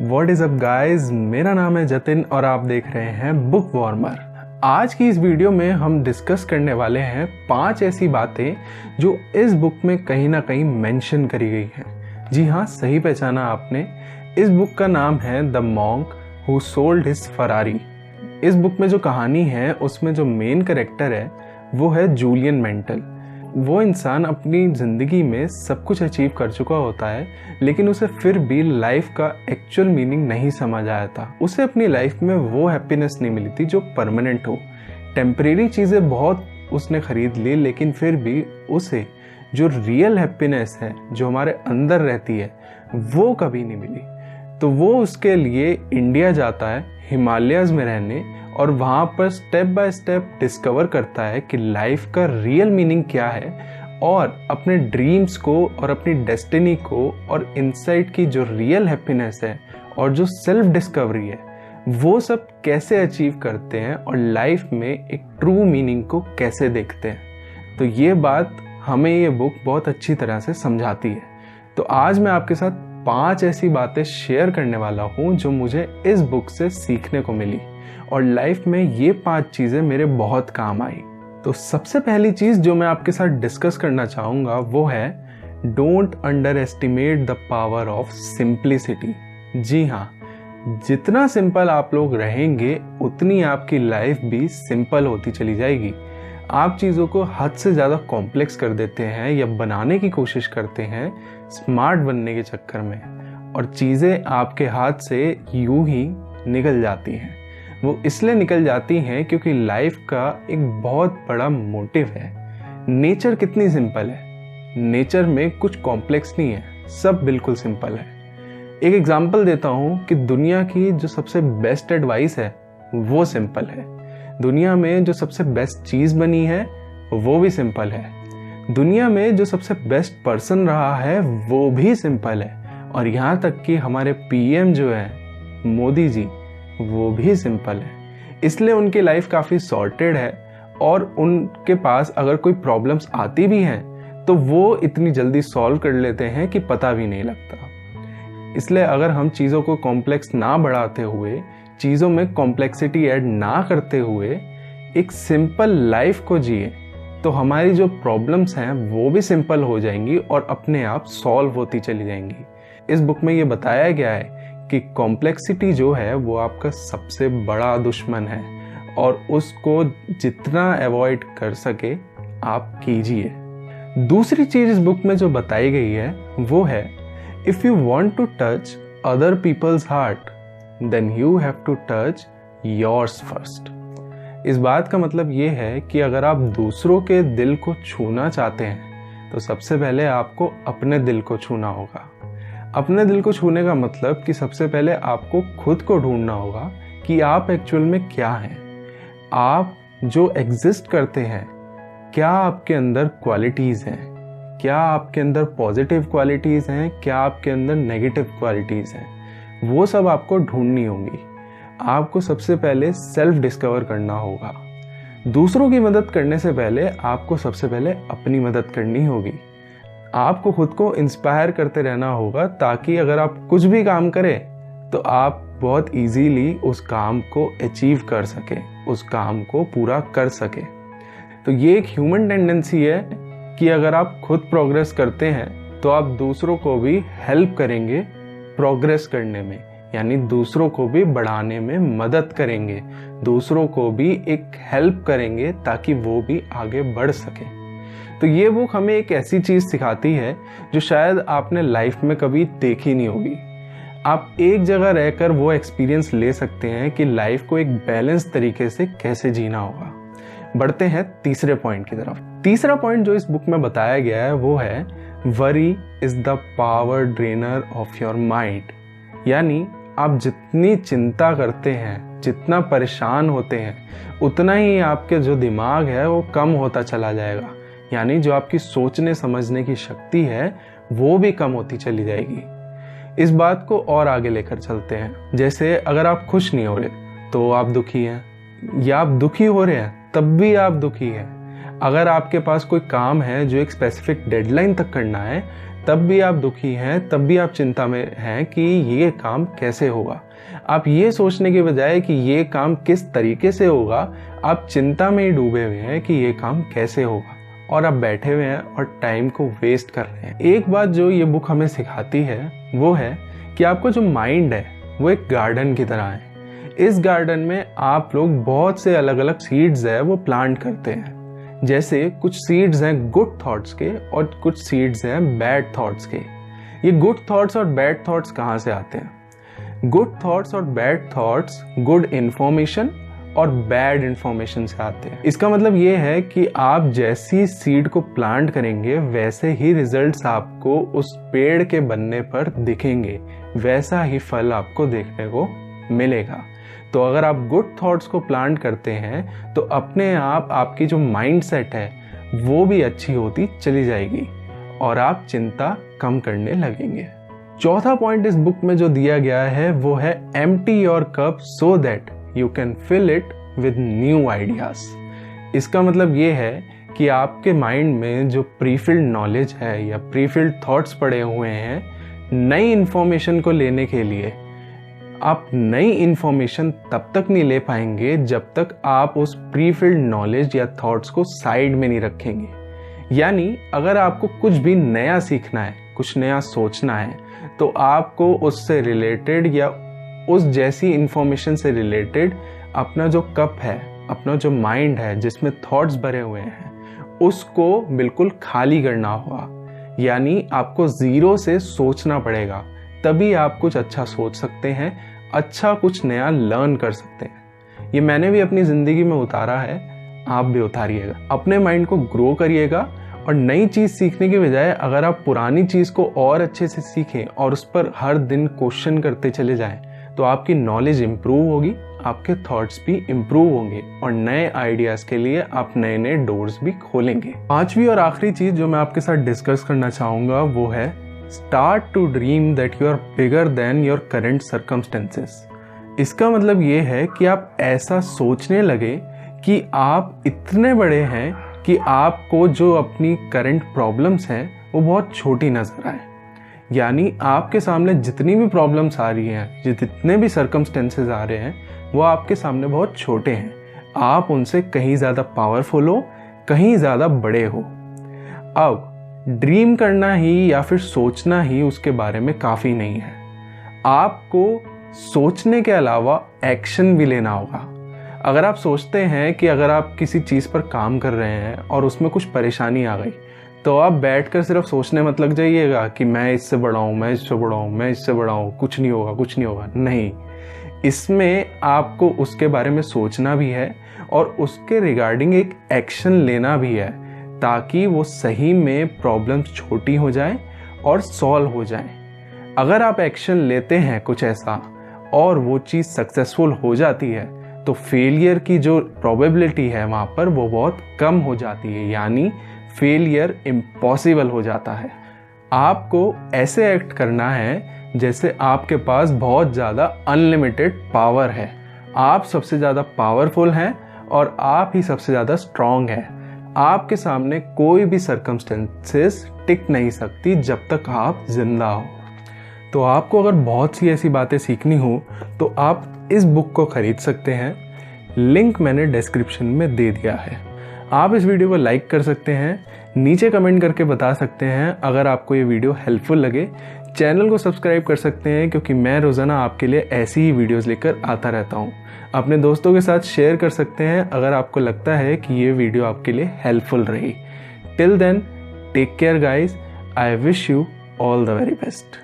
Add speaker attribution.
Speaker 1: What is up guys, मेरा नाम है जतिन और आप देख रहे हैं बुक वार्मर। आज की इस वीडियो में हम डिस्कस करने वाले हैं 5 ऐसी बातें जो इस बुक में कहीं ना कहीं मेंशन करी गई हैं। जी हाँ, सही पहचाना आपने। इस बुक का नाम है the monk who sold his Ferrari. इस बुक में जो कहानी है उसमें जो मेन कैरेक्टर है वो है जूलियन मेंटल। वो इंसान अपनी ज़िंदगी में सब कुछ अचीव कर चुका होता है, लेकिन उसे फिर भी लाइफ का एक्चुअल मीनिंग नहीं समझ आया था। उसे अपनी लाइफ में वो हैप्पीनेस नहीं मिली थी जो परमानेंट हो। टेम्परेरी चीज़ें बहुत उसने खरीद ली, लेकिन फिर भी उसे जो रियल हैप्पीनेस है, जो हमारे अंदर रहती है, वो कभी नहीं मिली। तो वो उसके लिए इंडिया जाता है हिमालयाज़ में रहने, और वहाँ पर स्टेप बाय स्टेप डिस्कवर करता है कि लाइफ का रियल मीनिंग क्या है, और अपने ड्रीम्स को और अपनी डेस्टिनी को और इनसाइट की जो रियल हैप्पीनेस है और जो सेल्फ डिस्कवरी है, वो सब कैसे अचीव करते हैं और लाइफ में एक ट्रू मीनिंग को कैसे देखते हैं। तो ये बात हमें ये बुक बहुत अच्छी तरह से समझाती है। तो आज मैं आपके साथ 5 ऐसी बातें शेयर करने वाला हूँ जो मुझे इस बुक से सीखने को मिली, और लाइफ में ये 5 चीज़ें मेरे बहुत काम आई। तो सबसे पहली चीज़ जो मैं आपके साथ डिस्कस करना चाहूँगा वो है don't underestimate the power of simplicity. जी हाँ, जितना सिंपल आप लोग रहेंगे उतनी आपकी लाइफ भी सिंपल होती चली जाएगी। आप चीज़ों को हद से ज़्यादा कॉम्प्लेक्स कर देते हैं या बनाने की कोशिश करते हैं स्मार्ट बनने के चक्कर में, और चीज़ें आपके हाथ से यूं ही निकल जाती हैं। वो इसलिए निकल जाती हैं क्योंकि लाइफ का एक बहुत बड़ा मोटिव है। नेचर कितनी सिंपल है, नेचर में कुछ कॉम्प्लेक्स नहीं है, सब बिल्कुल सिंपल है। एक एग्जांपल देता हूँ कि दुनिया की जो सबसे बेस्ट एडवाइस है वो सिंपल है। दुनिया में जो सबसे बेस्ट चीज़ बनी है वो भी सिंपल है। दुनिया में जो सबसे बेस्ट पर्सन रहा है वो भी सिंपल है। और यहाँ तक कि हमारे पीएम जो है मोदी जी, वो भी सिंपल है। इसलिए उनकी लाइफ काफ़ी सॉर्टेड है, और उनके पास अगर कोई प्रॉब्लम्स आती भी हैं तो वो इतनी जल्दी सॉल्व कर लेते हैं कि पता भी नहीं लगता। इसलिए अगर हम चीज़ों को कॉम्प्लेक्स ना बढ़ाते हुए, चीज़ों में कॉम्प्लेक्सिटी ऐड ना करते हुए एक सिंपल लाइफ को जिए, तो हमारी जो प्रॉब्लम्स हैं वो भी सिंपल हो जाएंगी और अपने आप सॉल्व होती चली जाएंगी। इस बुक में ये बताया गया है कि कॉम्प्लेक्सिटी जो है वो आपका सबसे बड़ा दुश्मन है, और उसको जितना अवॉइड कर सके आप कीजिए। दूसरी चीज़ इस बुक में जो बताई गई है वो है if you want to touch other people's heart then you have to touch yours first. इस बात का मतलब ये है कि अगर आप दूसरों के दिल को छूना चाहते हैं तो सबसे पहले आपको अपने दिल को छूना होगा। अपने दिल को छूने का मतलब कि सबसे पहले आपको खुद को ढूंढना होगा कि आप एक्चुअल में क्या हैं। आप जो एग्जिस्ट करते हैं, क्या आपके अंदर क्वालिटीज़ हैं, क्या आपके अंदर पॉजिटिव क्वालिटीज़ हैं, क्या आपके अंदर नेगेटिव क्वालिटीज़ हैं, वो सब आपको ढूंढनी होंगी। आपको सबसे पहले सेल्फ डिस्कवर करना होगा। दूसरों की मदद करने से पहले आपको सबसे पहले अपनी मदद करनी होगी। आपको खुद को इंस्पायर करते रहना होगा, ताकि अगर आप कुछ भी काम करें तो आप बहुत इजीली उस काम को अचीव कर सके, उस काम को पूरा कर सके। तो ये एक ह्यूमन टेंडेंसी है कि अगर आप खुद प्रोग्रेस करते हैं तो आप दूसरों को भी हेल्प करेंगे प्रोग्रेस करने में, यानी दूसरों को भी बढ़ाने में मदद करेंगे, दूसरों को भी एक हेल्प करेंगे ताकि वो भी आगे बढ़ सके। तो ये बुक हमें एक ऐसी चीज़ सिखाती है जो शायद आपने लाइफ में कभी देखी नहीं होगी। आप एक जगह रहकर वो एक्सपीरियंस ले सकते हैं कि लाइफ को एक बैलेंस तरीके से कैसे जीना होगा। बढ़ते हैं तीसरे पॉइंट की तरफ। तीसरा पॉइंट जो इस बुक में बताया गया है वो है worry is the power drainer of your mind. यानी आप जितनी चिंता करते हैं, जितना परेशान होते हैं, उतना ही आपके जो दिमाग है वो कम होता चला जाएगा। यानी जो आपकी सोचने समझने की शक्ति है वो भी कम होती चली जाएगी। इस बात को और आगे लेकर चलते हैं। जैसे अगर आप खुश नहीं हो रहे तो आप दुखी हैं, या आप दुखी हो रहे हैं तब भी आप दुखी हैं। अगर आपके पास कोई काम है जो एक स्पेसिफिक डेडलाइन तक करना है तब भी आप दुखी हैं, तब भी आप चिंता में हैं कि ये काम कैसे होगा। आप ये सोचने के बजाय कि ये काम किस तरीके से होगा, आप चिंता में ही डूबे हुए हैं कि ये काम कैसे होगा, और आप बैठे हुए हैं और टाइम को वेस्ट कर रहे हैं। एक बात जो ये बुक हमें सिखाती है वो है कि आपका जो माइंड है वो एक गार्डन की तरह है। इस गार्डन में आप लोग बहुत से अलग अलग सीड्स है वो प्लांट करते हैं। जैसे कुछ सीड्स हैं गुड थॉट्स के और कुछ सीड्स हैं बैड थॉट्स के। ये गुड थॉट्स और बैड थॉट्स कहाँ से आते हैं? गुड थॉट्स और बैड थॉट्स गुड इन्फॉर्मेशन और बैड इन्फॉर्मेशन से आते हैं। इसका मतलब ये है कि आप जैसी सीड को प्लांट करेंगे वैसे ही रिजल्ट्स आपको उस पेड़ के बनने पर दिखेंगे, वैसा ही फल आपको देखने को मिलेगा। तो अगर आप गुड थॉट्स को प्लांट करते हैं तो अपने आप आपकी जो माइंडसेट है वो भी अच्छी होती चली जाएगी और आप चिंता कम करने लगेंगे। चौथा पॉइंट इस बुक में जो दिया गया है वो है empty your cup so that you can fill it with new ideas. इसका मतलब ये है कि आपके माइंड में जो प्रीफिल्ड नॉलेज है या प्रीफिल्ड थॉट्स पड़े हुए हैं, नई इंफॉर्मेशन को लेने के लिए आप नई इंफॉर्मेशन तब तक नहीं ले पाएंगे जब तक आप उस प्रीफिल्ड नॉलेज या थॉट्स को साइड में नहीं रखेंगे। यानी अगर आपको कुछ भी नया सीखना है, कुछ नया सोचना है, तो आपको उससे रिलेटेड या उस जैसी इंफॉर्मेशन से रिलेटेड अपना जो कप है, अपना जो माइंड है जिसमें थॉट्स भरे हुए हैं, उसको बिल्कुल खाली करना होगा। यानी आपको जीरो से सोचना पड़ेगा, तभी आप कुछ अच्छा सोच सकते हैं, अच्छा कुछ नया लर्न कर सकते हैं। ये मैंने भी अपनी ज़िंदगी में उतारा है, आप भी उतारिएगा। अपने माइंड को ग्रो करिएगा और नई चीज़ सीखने के बजाय अगर आप पुरानी चीज़ को और अच्छे से सीखें और उस पर हर दिन क्वेश्चन करते चले जाएं, तो आपकी नॉलेज इम्प्रूव होगी, आपके थॉट्स भी इम्प्रूव होंगे और नए आइडियाज़ के लिए आप नए नए डोर्स भी खोलेंगे। पांचवी और आखिरी चीज़ जो मैं आपके साथ डिस्कस करना चाहूँगा वो है Start to dream that you are bigger than your current circumstances। इसका मतलब ये है कि आप ऐसा सोचने लगे कि आप इतने बड़े हैं कि आपको जो अपनी करंट प्रॉब्लम्स हैं वो बहुत छोटी नजर आए। यानी आपके सामने जितनी भी प्रॉब्लम्स आ रही हैं, जितने भी सर्कमस्टेंसेस आ रहे हैं, वो आपके सामने बहुत छोटे हैं। आप उनसे कहीं ज़्यादा पावरफुल हो, कहीं ज़्यादा बड़े हो। अब ड्रीम करना ही या फिर सोचना ही उसके बारे में काफ़ी नहीं है, आपको सोचने के अलावा एक्शन भी लेना होगा। अगर आप सोचते हैं कि अगर आप किसी चीज़ पर काम कर रहे हैं और उसमें कुछ परेशानी आ गई, तो आप बैठकर सिर्फ सोचने मत लग जाइएगा कि मैं इससे बड़ा हूँ, मैं इससे बड़ा हूँ, मैं इससे बड़ा हूँ, कुछ नहीं होगा, कुछ नहीं होगा। नहीं, इसमें आपको उसके बारे में सोचना भी है और उसके रिगार्डिंग एक एक्शन लेना भी है, ताकि वो सही में प्रॉब्लम्स छोटी हो जाए और सॉल्व हो जाए। अगर आप एक्शन लेते हैं कुछ ऐसा और वो चीज़ सक्सेसफुल हो जाती है, तो फेलियर की जो प्रोबेबिलिटी है वहाँ पर वो बहुत कम हो जाती है, यानी फेलियर इम्पॉसिबल हो जाता है। आपको ऐसे एक्ट करना है जैसे आपके पास बहुत ज़्यादा अनलिमिटेड पावर है, आप सबसे ज़्यादा पावरफुल हैं और आप ही सबसे ज़्यादा स्ट्रॉन्ग हैं। आपके सामने कोई भी सर्कमस्टेंसेस टिक नहीं सकती जब तक आप जिंदा हो। तो आपको अगर बहुत सी ऐसी बातें सीखनी हो तो आप इस बुक को खरीद सकते हैं, लिंक मैंने डिस्क्रिप्शन में दे दिया है। आप इस वीडियो को लाइक कर सकते हैं, नीचे कमेंट करके बता सकते हैं अगर आपको ये वीडियो हेल्पफुल लगे। चैनल को सब्सक्राइब कर सकते हैं क्योंकि मैं रोज़ाना आपके लिए ऐसी ही वीडियोस लेकर आता रहता हूँ। अपने दोस्तों के साथ शेयर कर सकते हैं अगर आपको लगता है कि ये वीडियो आपके लिए हेल्पफुल रही। Till then, take care guys, I wish you all the very best.